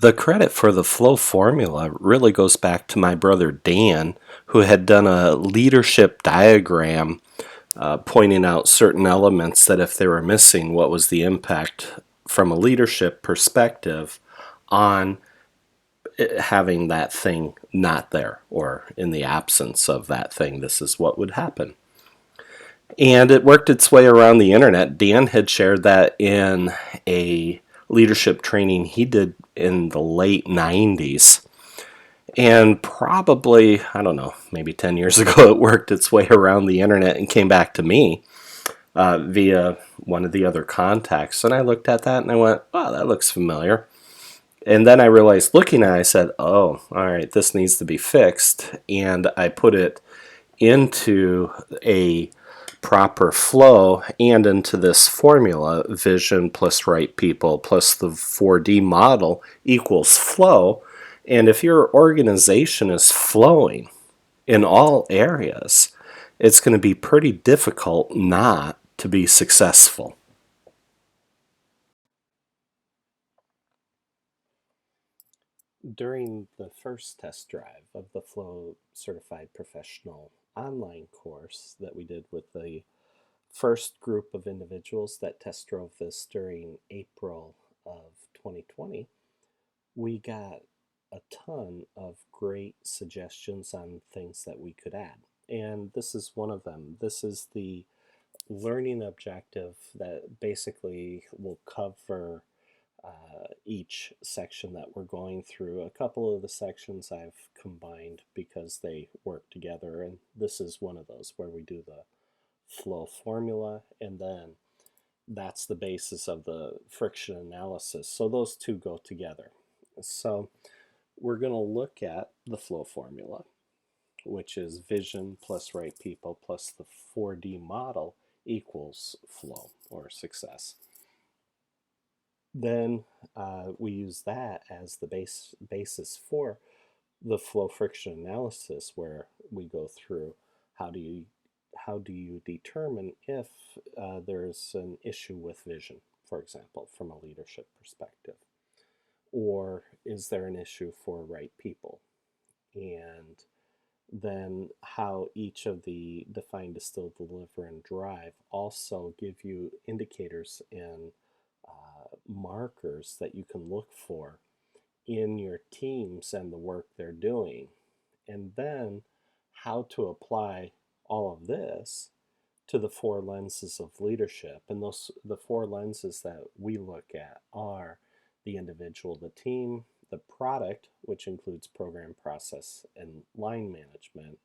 The credit for the flow formula really goes back to my brother Dan, who had done a leadership diagram pointing out certain elements that if they were missing, what was the impact from a leadership perspective on having that thing not there, or in the absence of that thing, this is what would happen. And it worked its way around the internet. Dan had shared that in a leadership training he did in the late 90s. And probably, I don't know, maybe 10 years ago, it worked its way around the internet and came back to me via one of the other contacts. And I looked at that and I went, wow, that looks familiar. And then I realized, looking at it, I said, oh, all right, this needs to be fixed. And I put it into a proper flow and into this formula, vision plus right people plus the 4D model equals flow. And if your organization is flowing in all areas, it's going to be pretty difficult not to be successful. During the first test drive of the Flow Certified Professional online course that we did with the first group of individuals that test drove this during April of 2020, we got a ton of great suggestions on things that we could add. And this is one of them. This is the learning objective that basically will cover each section that we're going through. A couple of the sections I've combined because they work together, and this is one of those where we do the flow formula, and then that's the basis of the friction analysis. So those two go together. So we're going to look at the flow formula, which is vision plus right people plus the 4D model equals flow or success. Then we use that as the basis for the flow friction analysis, where we go through how do you determine if there's an issue with vision, for example, from a leadership perspective, or is there an issue for right people, and then how each of the define, distill, deliver, and drive also give you indicators and markers that you can look for in your teams and the work they're doing, and then how to apply all of this to the four lenses of leadership. And the four lenses that we look at are the individual, the team, the product, which includes program, process, and line management,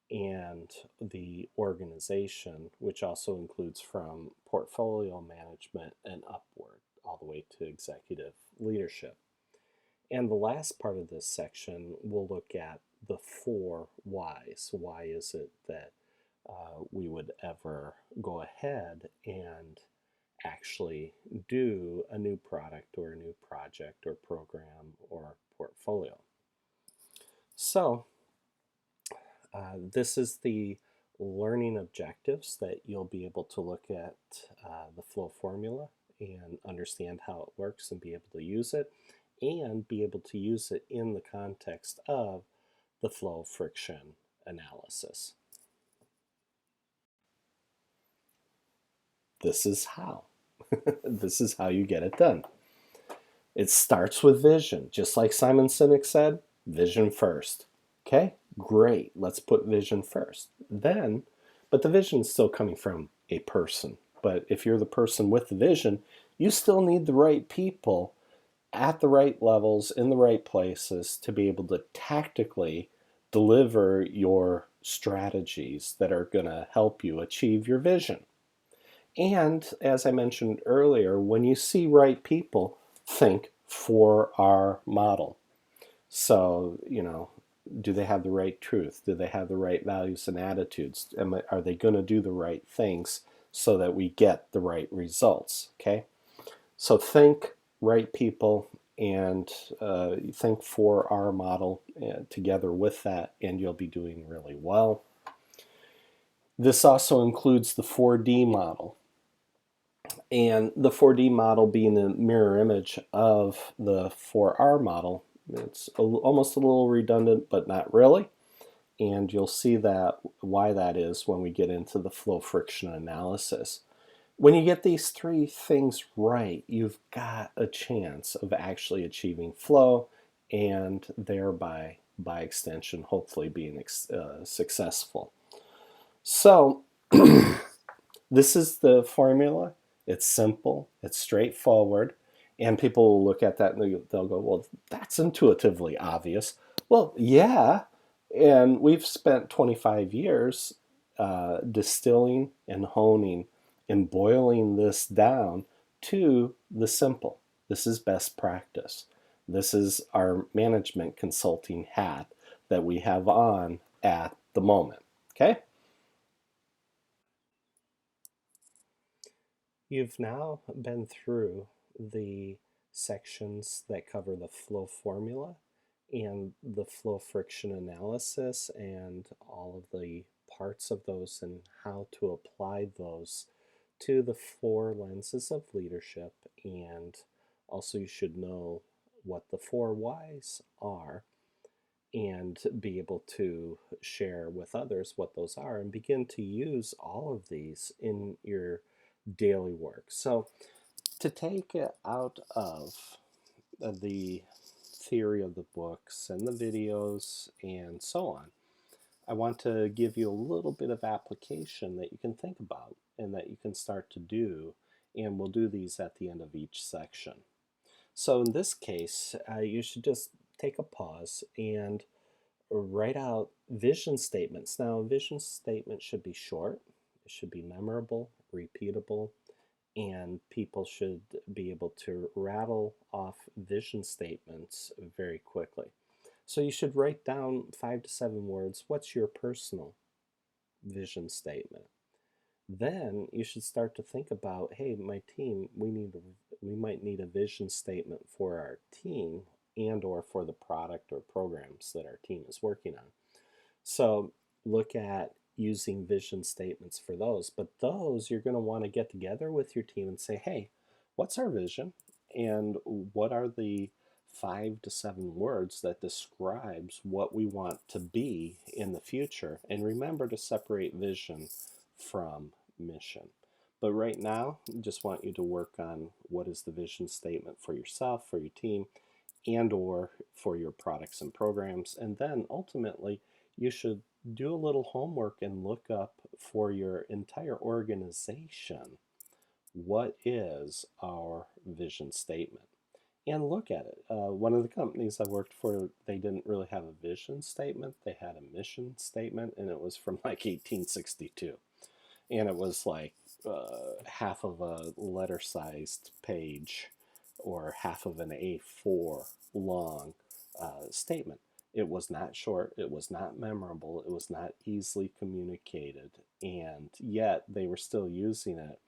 and the organization, which also includes from portfolio management and upward, all the way to executive leadership. And the last part of this section, we'll look at the four whys. Why is it that we would ever go ahead and actually do a new product or a new project or program or portfolio? So this is the learning objectives that you'll be able to look at the flow formula and understand how it works and be able to use it, and be able to use it in the context of the flow friction analysis. This is how. This is how you get it done. It starts with vision. Just like Simon Sinek said, vision first. Okay, great. Let's put vision first. Then, but the vision is still coming from a person. But if you're the person with the vision, you still need the right people at the right levels, in the right places, to be able to tactically deliver your strategies that are going to help you achieve your vision. And as I mentioned earlier, when you see right people, think 4R model. So, do they have the right truth? Do they have the right values and attitudes? Are they going to do the right things so that we get the right results? Okay, so think right people and think 4R model together with that, and you'll be doing really well. This also includes the 4D model. And the 4D model being a mirror image of the 4R model, it's almost a little redundant, but not really. And you'll see that why that is when we get into the flow friction analysis. When you get these three things right, you've got a chance of actually achieving flow and thereby, by extension, hopefully being successful. So, this is the formula. It's simple, it's straightforward, and people will look at that and they'll go, well, that's intuitively obvious. Well, yeah, and we've spent 25 years distilling and honing and boiling this down to the simple. This is best practice. This is our management consulting hat that we have on at the moment. Okay? You've now been through the sections that cover the flow formula and the flow friction analysis and all of the parts of those and how to apply those to the four lenses of leadership. And also, you should know what the four whys are and be able to share with others what those are and begin to use all of these in your daily work. So, to take it out of the theory of the books and the videos and so on, I want to give you a little bit of application that you can think about and that you can start to do. And we'll do these at the end of each section. So, in this case, you should just take a pause and write out vision statements. Now, a vision statement should be short, it should be memorable, repeatable, and people should be able to rattle off vision statements very quickly. So you should write down 5 to 7 words. What's your personal vision statement? Then you should start to think about, hey, my team, we might need a vision statement for our team and or for the product or programs that our team is working on. So look at using vision statements for those. But those you're going to want to get together with your team and say, hey, what's our vision? And what are the 5 to 7 words that describes what we want to be in the future? And remember to separate vision from mission. But right now, I just want you to work on what is the vision statement for yourself, for your team, and or for your products and programs. And then ultimately, you should do a little homework and look up for your entire organization, what is our vision statement? And look at it. One of the companies I worked for, they didn't really have a vision statement. They had a mission statement, and it was from like 1862. And it was like half of a letter-sized page or half of an A4 long statement. It was not short, it was not memorable, it was not easily communicated, and yet they were still using it,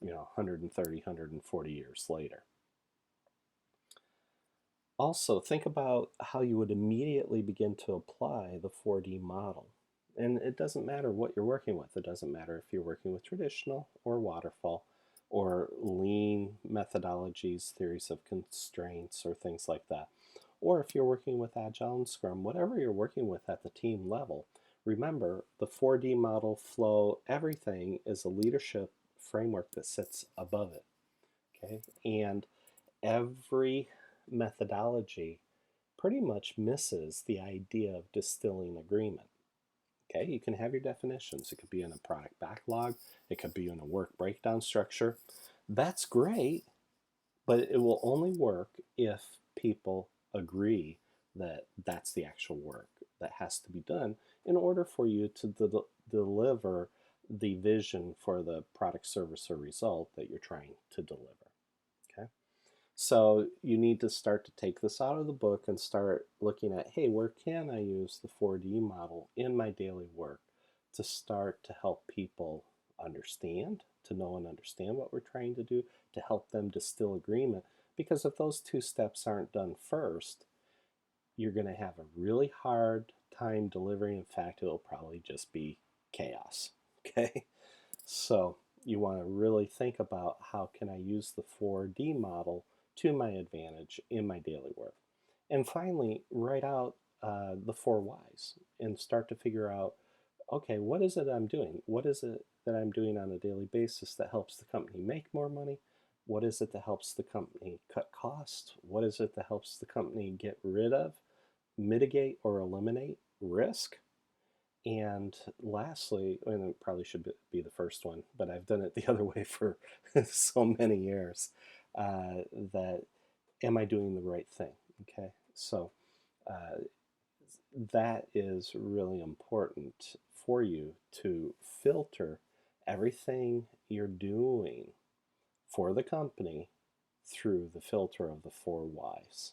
130, 140 years later. Also, think about how you would immediately begin to apply the 4D model. And it doesn't matter what you're working with. It doesn't matter if you're working with traditional or waterfall or lean methodologies, theories of constraints, or things like that. Or if you're working with Agile and Scrum, whatever you're working with at the team level, remember the 4D model, flow, everything is a leadership framework that sits above it. Okay? And every methodology pretty much misses the idea of distilling agreement. Okay, you can have your definitions. It could be in a product backlog, it could be in a work breakdown structure. That's great, but it will only work if people agree that that's the actual work that has to be done in order for you to deliver the vision for the product, service, or result that you're trying to deliver. Okay. So you need to start to take this out of the book and start looking at, hey, where can I use the 4D model in my daily work to start to help people understand, to know and understand what we're trying to do, to help them distill agreement. Because if those two steps aren't done first, you're going to have a really hard time delivering. In fact, it'll probably just be chaos. Okay? So You want to really think about how can I use the 4D model to my advantage in my daily work. And finally, write out the 4 whys and start to figure out, okay, what is it I'm doing? What is it that I'm doing on a daily basis that helps the company make more money? What is it that helps the company cut costs? What is it that helps the company get rid of, mitigate, or eliminate risk? And lastly, and it probably should be the first one, but I've done it the other way for so many years, that am I doing the right thing? Okay, so uh, that is really important for you to filter everything you're doing for the company through the filter of the 4 whys.